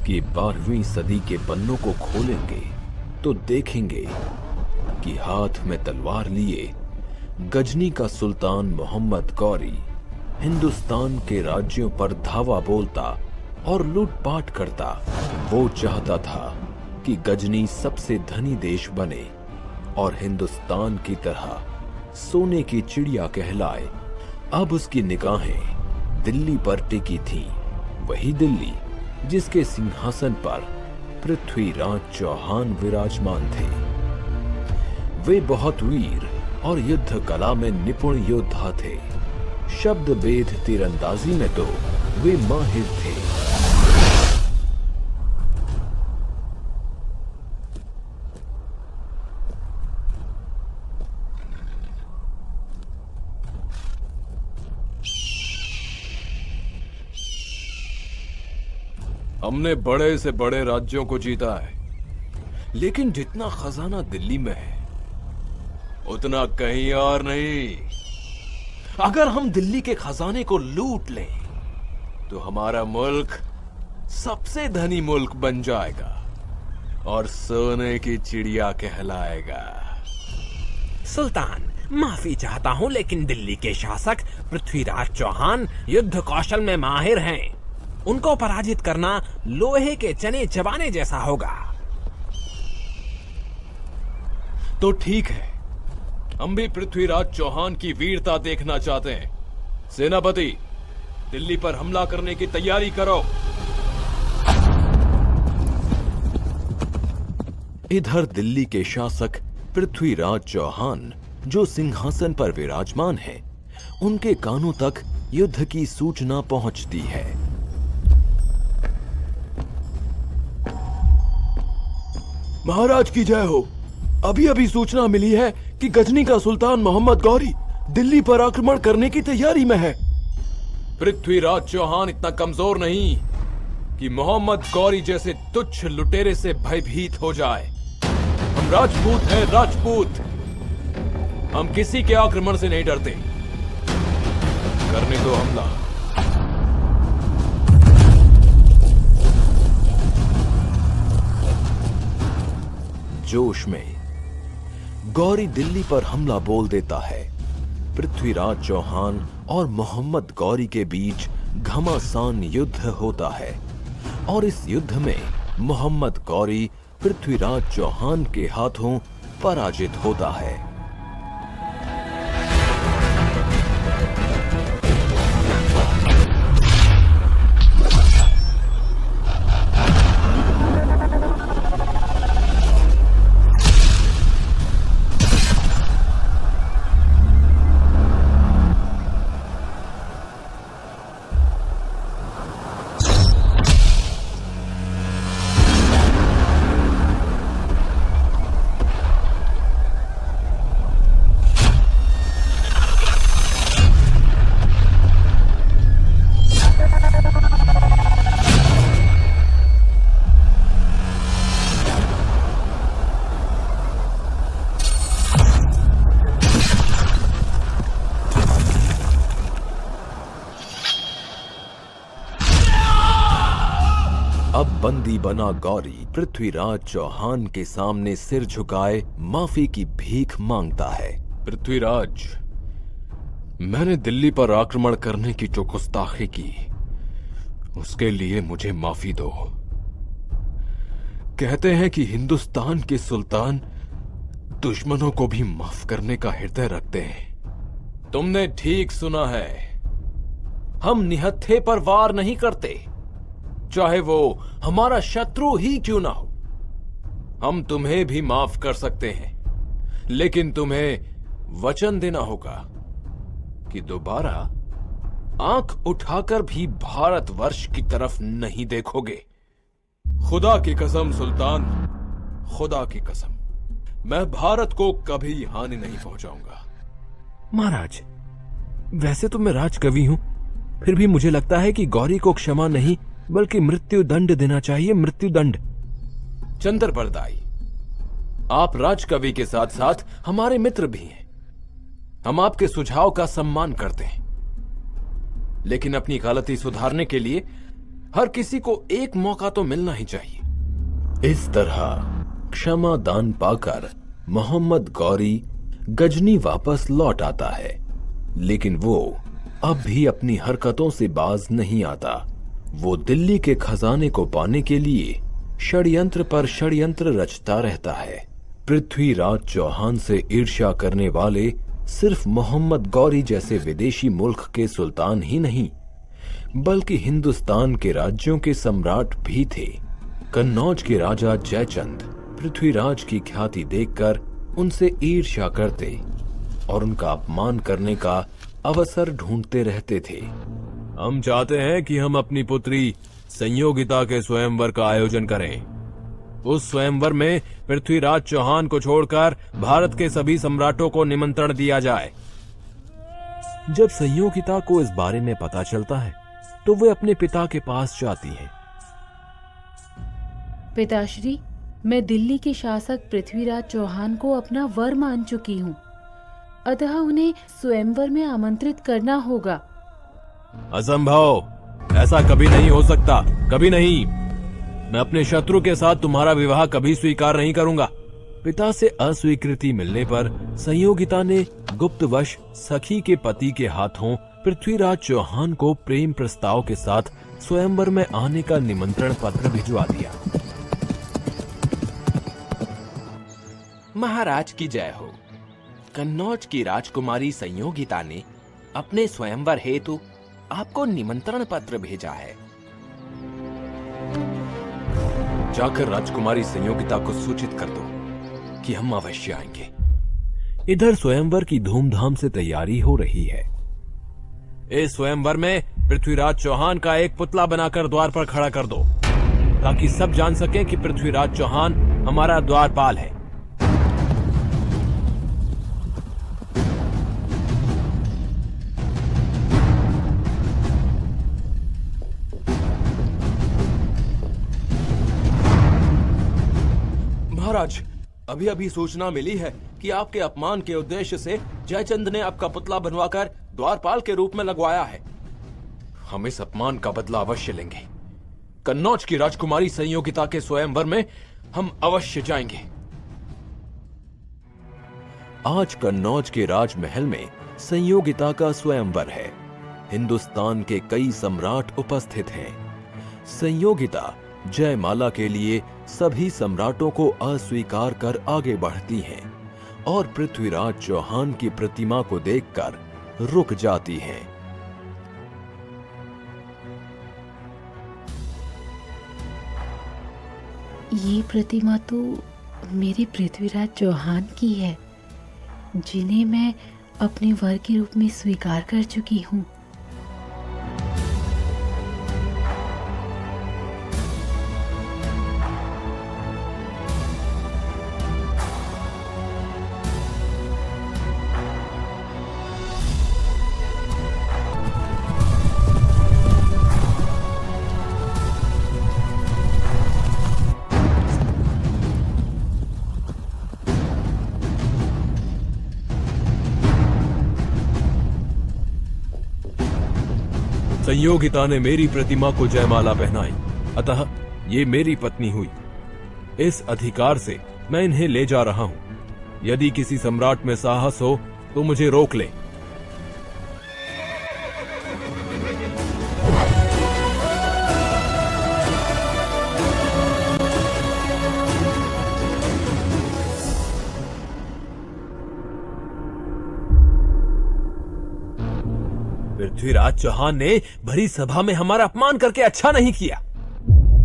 की 12वीं सदी के पन्नों को खोलेंगे तो देखेंगे कि हाथ में तलवार लिए गजनी का सुल्तान मोहम्मद गौरी हिंदुस्तान के राज्यों पर धावा बोलता और लूटपाट करता। वो चाहता था कि गजनी सबसे धनी देश बने और हिंदुस्तान की तरह सोने की चिड़िया कहलाए। अब उसकी निगाहें दिल्ली पर टिकी थीं, वही दिल्ली जिसके सिंहासन पर पृथ्वीराज चौहान विराजमान थे। वे बहुत वीर और युद्ध कला में निपुण योद्धा थे। शब्द भेद तीरंदाजी में तो वे माहिर थे। हमने बड़े से बड़े राज्यों को जीता है, लेकिन जितना खजाना दिल्ली में है उतना कहीं और नहीं। अगर हम दिल्ली के खजाने को लूट लें तो हमारा मुल्क सबसे धनी मुल्क बन जाएगा और सोने की चिड़िया कहलाएगा। सुल्तान, माफी चाहता हूँ, लेकिन दिल्ली के शासक पृथ्वीराज चौहान युद्ध कौशल में माहिर हैं। उनको पराजित करना लोहे के चने चबाने जैसा होगा। तो ठीक है, हम भी पृथ्वीराज चौहान की वीरता देखना चाहते हैं। सेनापति, दिल्ली पर हमला करने की तैयारी करो। इधर दिल्ली के शासक पृथ्वीराज चौहान जो सिंहासन पर विराजमान हैं, उनके कानों तक युद्ध की सूचना पहुंचती है। महाराज की जय हो। अभी अभी सूचना मिली है कि गजनी का सुल्तान मोहम्मद गौरी दिल्ली पर आक्रमण करने की तैयारी में है। पृथ्वीराज चौहान इतना कमजोर नहीं कि मोहम्मद गौरी जैसे तुच्छ लुटेरे से भयभीत हो जाए। हम राजपूत हैं, राजपूत। हम किसी के आक्रमण से नहीं डरते। करने दो हमला। जोश में गौरी दिल्ली पर हमला बोल देता है। पृथ्वीराज चौहान और मोहम्मद गौरी के बीच घमासान युद्ध होता है और इस युद्ध में मोहम्मद गौरी पृथ्वीराज चौहान के हाथों पराजित होता है। अब बंदी बना गौरी पृथ्वीराज चौहान के सामने सिर झुकाए माफी की भीख मांगता है। पृथ्वीराज, मैंने दिल्ली पर आक्रमण करने की जो गुस्ताखी की, उसके लिए मुझे माफी दो। कहते हैं कि हिंदुस्तान के सुल्तान दुश्मनों को भी माफ करने का हृदय रखते हैं। तुमने ठीक सुना है। हम निहत्थे पर वार नहीं करते, चाहे वो हमारा शत्रु ही क्यों ना हो। हम तुम्हें भी माफ कर सकते हैं, लेकिन तुम्हें वचन देना होगा कि दोबारा आंख उठाकर भी भारतवर्ष की तरफ नहीं देखोगे। खुदा की कसम सुल्तान, खुदा की कसम, मैं भारत को कभी हानि नहीं पहुंचाऊंगा। महाराज, वैसे तो मैं राजकवि हूं, फिर भी मुझे लगता है कि गौरी को क्षमा नहीं बल्कि मृत्यु दंड देना चाहिए। मृत्यु दंड। चंद्र बरदाई, आप राजकवि के साथ साथ हमारे मित्र भी हैं। हम आपके सुझाव का सम्मान करते हैं, लेकिन अपनी गलती सुधारने के लिए हर किसी को एक मौका तो मिलना ही चाहिए। इस तरह क्षमा दान पाकर मोहम्मद गौरी गजनी वापस लौट आता है, लेकिन वो अब भी अपनी हरकतों से बाज नहीं आता। वो दिल्ली के खजाने को पाने के लिए षड्यंत्र पर षड्यंत्र रचता रहता है। पृथ्वीराज चौहान से ईर्ष्या करने वाले सिर्फ मोहम्मद गौरी जैसे विदेशी मुल्क के सुल्तान ही नहीं, बल्कि हिंदुस्तान के राज्यों के सम्राट भी थे। कन्नौज के राजा जयचंद पृथ्वीराज की ख्याति देखकर उनसे ईर्ष्या करते और उनका अपमान करने का अवसर ढूंढते रहते थे। हम चाहते हैं कि हम अपनी पुत्री संयोगिता के स्वयंवर का आयोजन करें। उस स्वयंवर में पृथ्वीराज चौहान को छोड़कर भारत के सभी सम्राटों को निमंत्रण दिया जाए। जब संयोगिता को इस बारे में पता चलता है तो वे अपने पिता के पास जाती है। पिताश्री, मैं दिल्ली के शासक पृथ्वीराज चौहान को अपना वर मान चुकी हूँ, अतः उन्हें स्वयंवर में आमंत्रित करना होगा। असंभव, ऐसा कभी नहीं हो सकता, कभी नहीं। मैं अपने शत्रु के साथ तुम्हारा विवाह कभी स्वीकार नहीं करूंगा। पिता से अस्वीकृति मिलने पर संयोगिता ने गुप्तवश सखी के पति के हाथों पृथ्वीराज चौहान को प्रेम प्रस्ताव के साथ स्वयंवर में आने का निमंत्रण पत्र भिजवा दिया। महाराज की जय हो। कन्नौज की राजकुमारी संयोगिता ने अपने स्वयंवर हेतु आपको निमंत्रण पत्र भेजा है। जाकर राजकुमारी संयोगिता को सूचित कर दो कि हम अवश्य आएंगे। इधर स्वयंवर की धूमधाम से तैयारी हो रही है। इस स्वयंवर में पृथ्वीराज चौहान का एक पुतला बनाकर द्वार पर खड़ा कर दो, ताकि सब जान सके कि पृथ्वीराज चौहान हमारा द्वारपाल है। महाराज, अभी अभी सूचना मिली है कि आपके अपमान के उद्देश्य से जयचंद ने आपका पुतला बनवाकर द्वारपाल के रूप में लगवाया है। हम इस अपमान का बदला अवश्य लेंगे। कन्नौज की राजकुमारी संयोगिता के स्वयंवर में हम अवश्य जाएंगे। आज कन्नौज के राजमहल में संयोगिता का स्वयंवर है। हिंदुस्तान के कई सम्राट उपस्थित हैं। संयोगिता जयमाला के लिए सभी सम्राटों को अस्वीकार कर आगे बढ़ती हैं और पृथ्वीराज चौहान की प्रतिमा को देखकर रुक जाती हैं। ये प्रतिमा तो मेरे पृथ्वीराज चौहान की है, जिन्हें मैं अपने वर के रूप में स्वीकार कर चुकी हूँ। संयोगिता ने मेरी प्रतिमा को जयमाला पहनाई, अतः ये मेरी पत्नी हुई। इस अधिकार से मैं इन्हें ले जा रहा हूं। यदि किसी सम्राट में साहस हो तो मुझे रोक ले। पृथ्वीराज चौहान ने भरी सभा में हमारा अपमान करके अच्छा नहीं किया।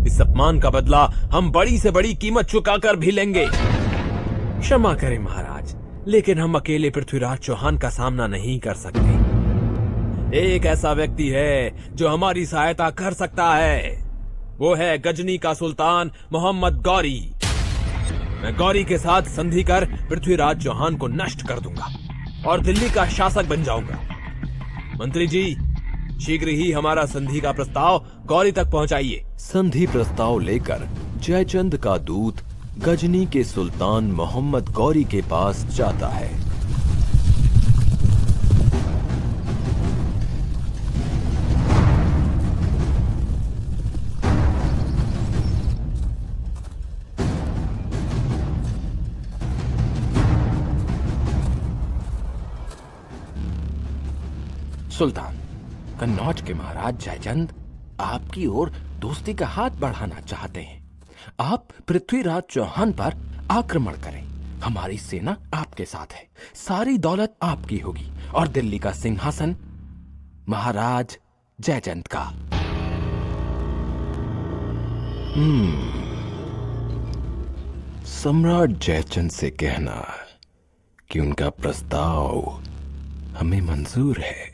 इस अपमान का बदला हम बड़ी से बड़ी कीमत चुकाकर भी लेंगे। क्षमा करें महाराज, लेकिन हम अकेले पृथ्वीराज चौहान का सामना नहीं कर सकते। एक ऐसा व्यक्ति है जो हमारी सहायता कर सकता है। वो है गजनी का सुल्तान मोहम्मद गौरी। मैं गौरी के साथ संधि कर पृथ्वीराज चौहान को नष्ट कर दूंगा और दिल्ली का शासक बन जाऊंगा। मंत्री जी, शीघ्र ही हमारा संधि का प्रस्ताव गौरी तक पहुंचाइए। संधि प्रस्ताव लेकर जयचंद का दूत गजनी के सुल्तान मोहम्मद गौरी के पास जाता है। सुल्तान, कन्नौज के महाराज जयचंद आपकी ओर दोस्ती का हाथ बढ़ाना चाहते हैं। आप पृथ्वीराज चौहान पर आक्रमण करें। हमारी सेना आपके साथ है, सारी दौलत आपकी होगी और दिल्ली का सिंहासन महाराज जयचंद का। सम्राट जयचंद से कहना कि उनका प्रस्ताव हमें मंजूर है।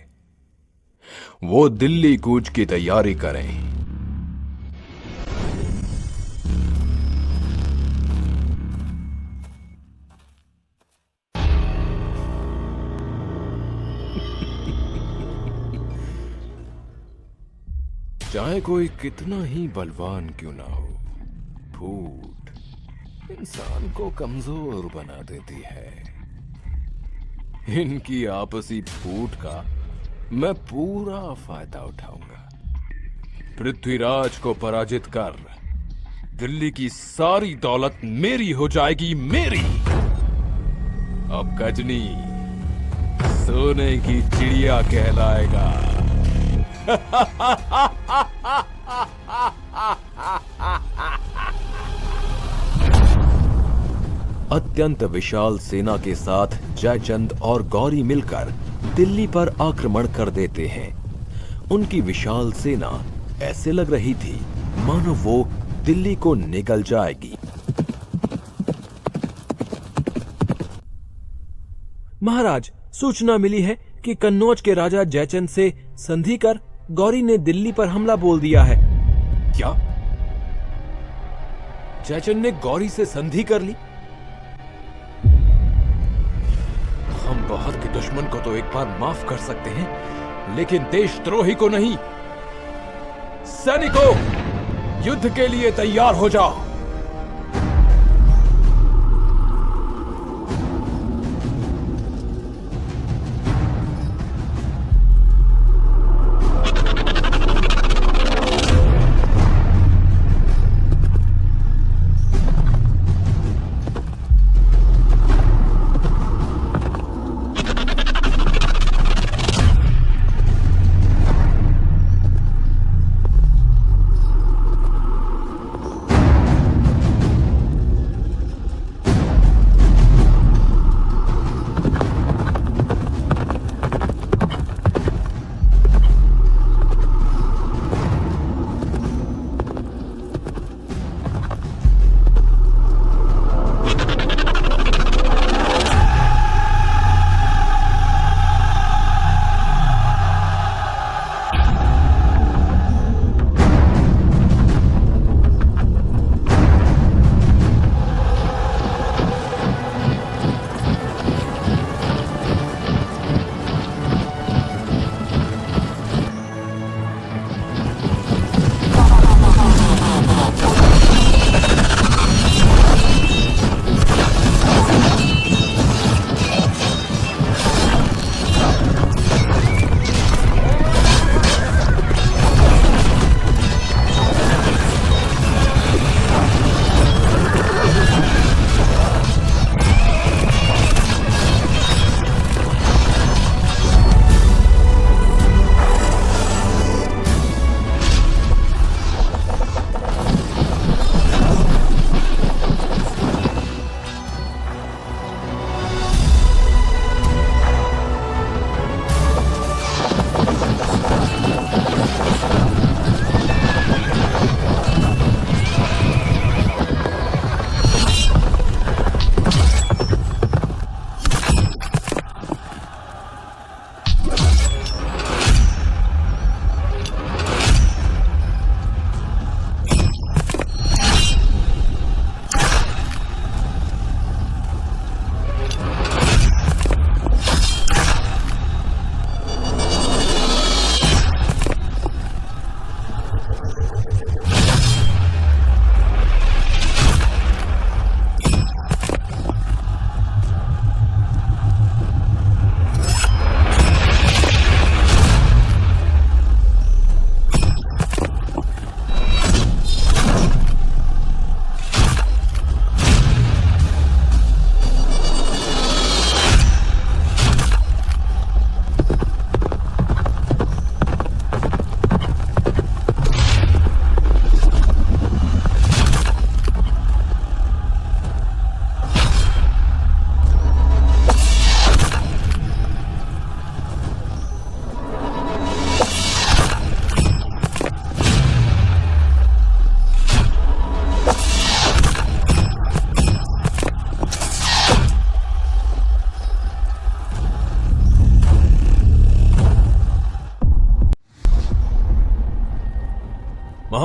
वो दिल्ली कूच की तैयारी करें। चाहे कोई कितना ही बलवान क्यों ना हो, फूट इंसान को कमजोर बना देती है। इनकी आपसी फूट का मैं पूरा फायदा उठाऊंगा। पृथ्वीराज को पराजित कर दिल्ली की सारी दौलत मेरी हो जाएगी, मेरी। अब गजनी सोने की चिड़िया कहलाएगा। अत्यंत विशाल सेना के साथ जयचंद और गौरी मिलकर दिल्ली पर आक्रमण कर देते हैं। उनकी विशाल सेना ऐसे लग रही थी मानो वो दिल्ली को निगल जाएगी। महाराज, सूचना मिली है कि कन्नौज के राजा जयचंद से संधि कर गौरी ने दिल्ली पर हमला बोल दिया है। क्या? जयचंद ने गौरी से संधि कर ली? हम बहुत के दुश्मन को तो एक बार माफ कर सकते हैं, लेकिन देशद्रोही को नहीं। सैनिकों, युद्ध के लिए तैयार हो जाओ।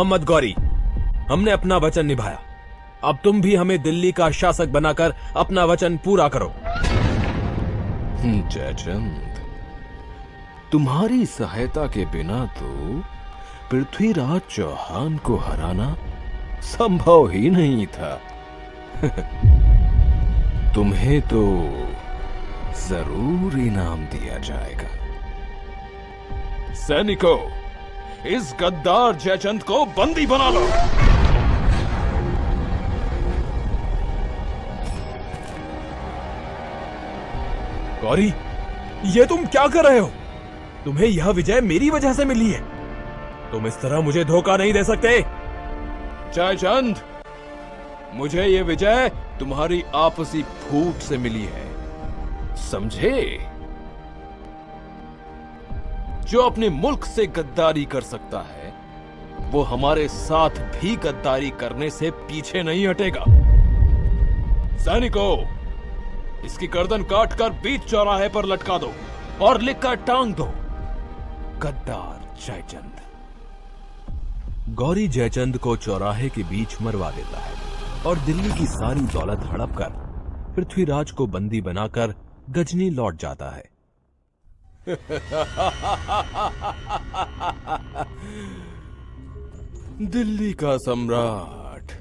मोहम्मद गौरी, हमने अपना वचन निभाया। अब तुम भी हमें दिल्ली का शासक बनाकर अपना वचन पूरा करो। जयचंद, तुम्हारी सहायता के बिना तो पृथ्वीराज चौहान को हराना संभव ही नहीं था। तुम्हें तो जरूर इनाम दिया जाएगा। सैनिकों, इस गद्दार जयचंद को बंदी बना लो। गौरी, ये तुम क्या कर रहे हो? तुम्हें यह विजय मेरी वजह से मिली है। तुम इस तरह मुझे धोखा नहीं दे सकते। जयचंद, मुझे ये विजय तुम्हारी आपसी फूट से मिली है, समझे? जो अपने मुल्क से गद्दारी कर सकता है, वो हमारे साथ भी गद्दारी करने से पीछे नहीं हटेगा। सैनिकों, इसकी गर्दन काटकर बीच चौराहे पर लटका दो और लिखकर टांग दो, गद्दार जयचंद। गौरी जयचंद को चौराहे के बीच मरवा देता है और दिल्ली की सारी दौलत हड़प कर पृथ्वीराज को बंदी बनाकर गजनी लौट जाता है। दिल्ली का सम्राट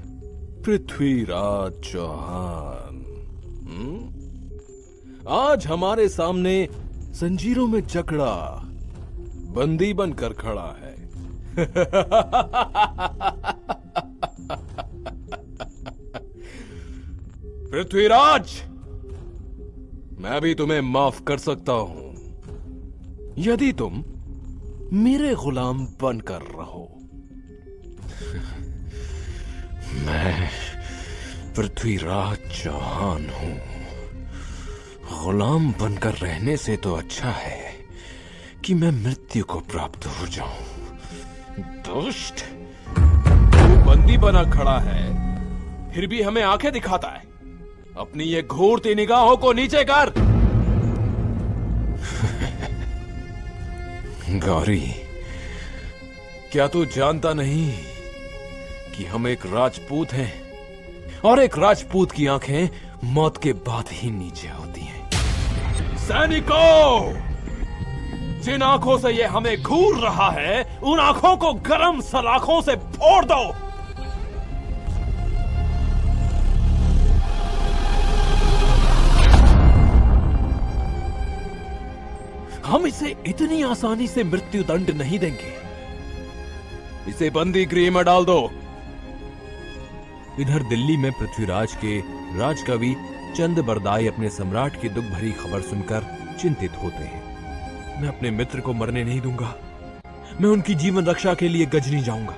पृथ्वीराज चौहान आज हमारे सामने जंजीरों में जकड़ा बंदी बनकर खड़ा है। पृथ्वीराज, मैं भी तुम्हें माफ कर सकता हूं यदि तुम मेरे गुलाम बनकर रहो। मैं पृथ्वीराज चौहान हूं। गुलाम बनकर रहने से तो अच्छा है कि मैं मृत्यु को प्राप्त हो जाऊं। दुष्ट, तू बंदी बना खड़ा है, फिर भी हमें आंखें दिखाता है। अपनी ये घूरती निगाहों को नीचे कर। गौरी, क्या तू जानता नहीं कि हम एक राजपूत हैं और एक राजपूत की आंखें मौत के बाद ही नीचे होती हैं। सैनिकों, जिन आंखों से ये हमें घूर रहा है, उन आंखों को गरम सलाखों से फोड़ दो। हम इसे इतनी आसानी से मृत्यु दंड नहीं देंगे। इसे बंदी गृह में डाल दो। इधर दिल्ली में पृथ्वीराज के राजकवि चंद बरदाई अपने सम्राट की दुख भरी खबर सुनकर चिंतित होते हैं। मैं अपने मित्र को मरने नहीं दूंगा। मैं उनकी जीवन रक्षा के लिए गजनी जाऊंगा।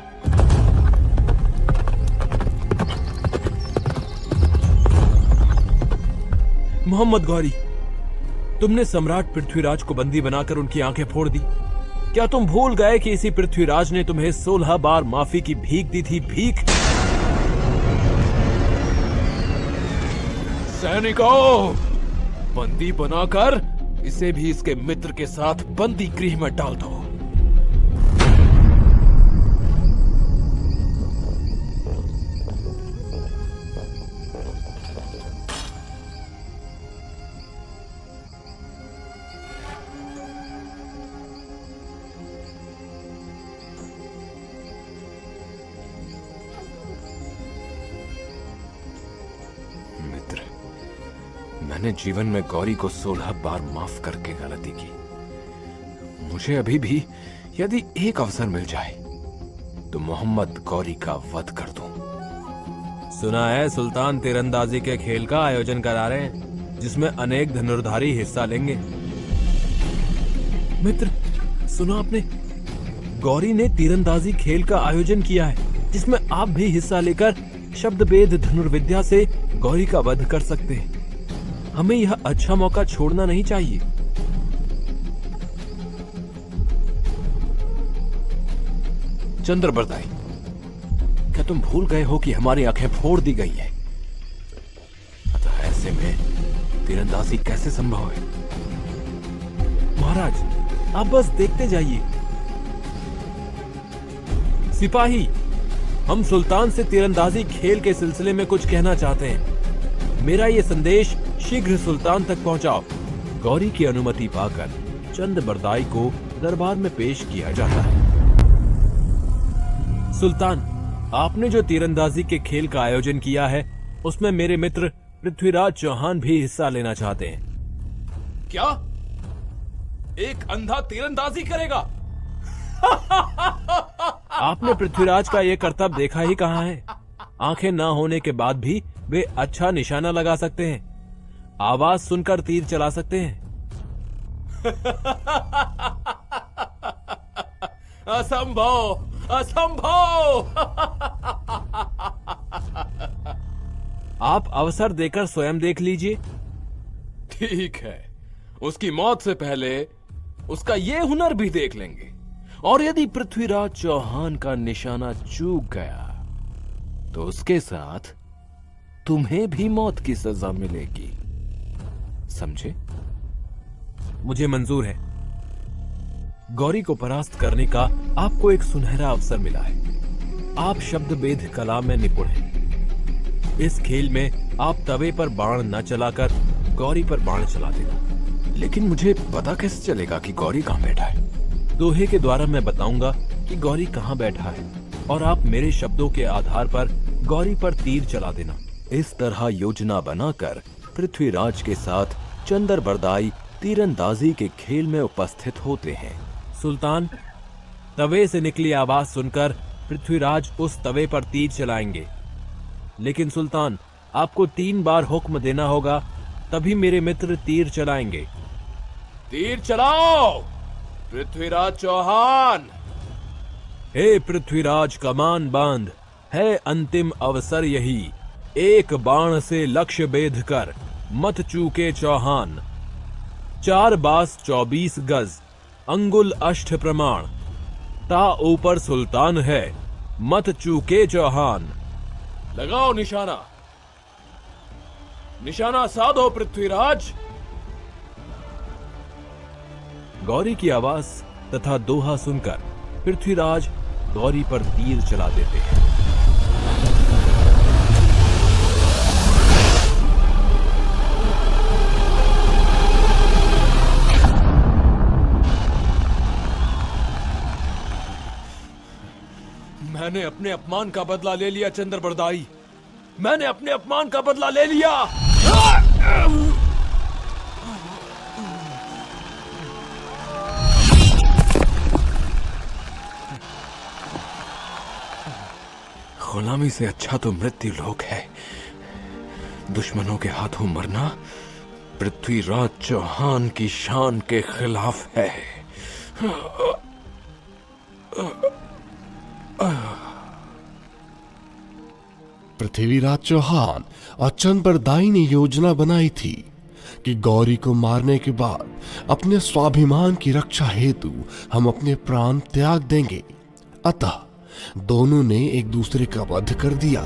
मोहम्मद गौरी, तुमने सम्राट पृथ्वीराज को बंदी बनाकर उनकी आंखें फोड़ दी। क्या तुम भूल गए कि इसी पृथ्वीराज ने तुम्हें 16 बार माफी की भीख दी थी? भीख। सैनिकों, बंदी बनाकर इसे भी इसके मित्र के साथ बंदी गृह में डाल दो। मैंने जीवन में गौरी को 16 बार माफ करके गलती की। मुझे अभी भी यदि एक अवसर मिल जाए तो मोहम्मद गौरी का वध कर दूं। सुना है सुल्तान तीरंदाजी के खेल का आयोजन करा रहे हैं, जिसमें अनेक धनुर्धारी हिस्सा लेंगे। मित्र, सुना आपने? गौरी ने तीरंदाजी खेल का आयोजन किया है, जिसमें आप भी हिस्सा लेकर शब्दभेद धनुर्विद्या से गौरी का वध कर सकते हैं। हमें यह अच्छा मौका छोड़ना नहीं चाहिए। चंद्र बरदाई, क्या तुम भूल गए हो कि हमारी आंखें फोड़ दी गई है? अतः ऐसे में तीरंदाजी कैसे संभव है? महाराज, आप बस देखते जाइए। सिपाही, हम सुल्तान से तीरंदाजी खेल के सिलसिले में कुछ कहना चाहते हैं। मेरा ये संदेश शीघ्र सुल्तान तक पहुंचाओ। गौरी की अनुमति पाकर चंद बरदाई को दरबार में पेश किया जाता है। सुल्तान, आपने जो तीरंदाजी के खेल का आयोजन किया है उसमें मेरे मित्र पृथ्वीराज चौहान भी हिस्सा लेना चाहते हैं। क्या एक अंधा तीरंदाजी करेगा? आपने पृथ्वीराज का ये करतब देखा ही कहाँ है। आंखें ना होने के बाद भी वे अच्छा निशाना लगा सकते हैं, आवाज सुनकर तीर चला सकते हैं। असंभव, असंभव। आप अवसर देकर स्वयं देख लीजिए। ठीक है, उसकी मौत से पहले उसका ये हुनर भी देख लेंगे। और यदि पृथ्वीराज चौहान का निशाना चूक गया तो उसके साथ तुम्हें भी मौत की सजा मिलेगी, समझे? मुझे मंजूर है। गौरी को परास्त करने का आपको एक सुनहरा अवसर मिला है। आप शब्दभेद कला में निपुण हैं। इस खेल में आप तवे पर बाण न चलाकर गौरी पर बाण चला देना। लेकिन मुझे पता कैसे चलेगा कि गौरी कहाँ बैठा है? दोहे के द्वारा मैं बताऊंगा कि गौरी कहाँ बैठा है और आप मेरे शब्दों के आधार पर गौरी पर तीर चला देना। इस तरह योजना बनाकर पृथ्वीराज के साथ चंदर बरदाई तीरंदाजी के खेल में उपस्थित होते हैं। सुल्तान, तवे से निकली आवाज सुनकर पृथ्वीराज उस तवे पर तीर चलाएंगे। लेकिन सुल्तान, आपको 3 बार हुक्म देना होगा, तभी मेरे मित्र तीर चलाएंगे। तीर चलाओ पृथ्वीराज चौहान। हे पृथ्वीराज, कमान बांध, है अंतिम अवसर यही। एक बाण से लक्ष्य बेध कर, मत चूके चौहान। 4 बास 24 गज, अंगुल अष्ट प्रमाण। ता ऊपर सुल्तान है, मत चूके चौहान। लगाओ निशाना, निशाना साधो पृथ्वीराज। गौरी की आवाज तथा दोहा सुनकर पृथ्वीराज गौरी पर तीर चला देते हैं। मैंने अपने अपमान का बदला ले लिया चंद्र बरदाई, मैंने अपने अपमान का बदला ले लिया। गुलामी से अच्छा तो मृत्यु लोक है। दुश्मनों के हाथों मरना पृथ्वीराज चौहान की शान के खिलाफ है। पृथ्वीराज चौहान और चंद बरदाई ने योजना बनाई थी कि गौरी को मारने के बाद अपने स्वाभिमान की रक्षा हेतु हम अपने प्राण त्याग देंगे। अतः दोनों ने एक दूसरे का वध कर दिया।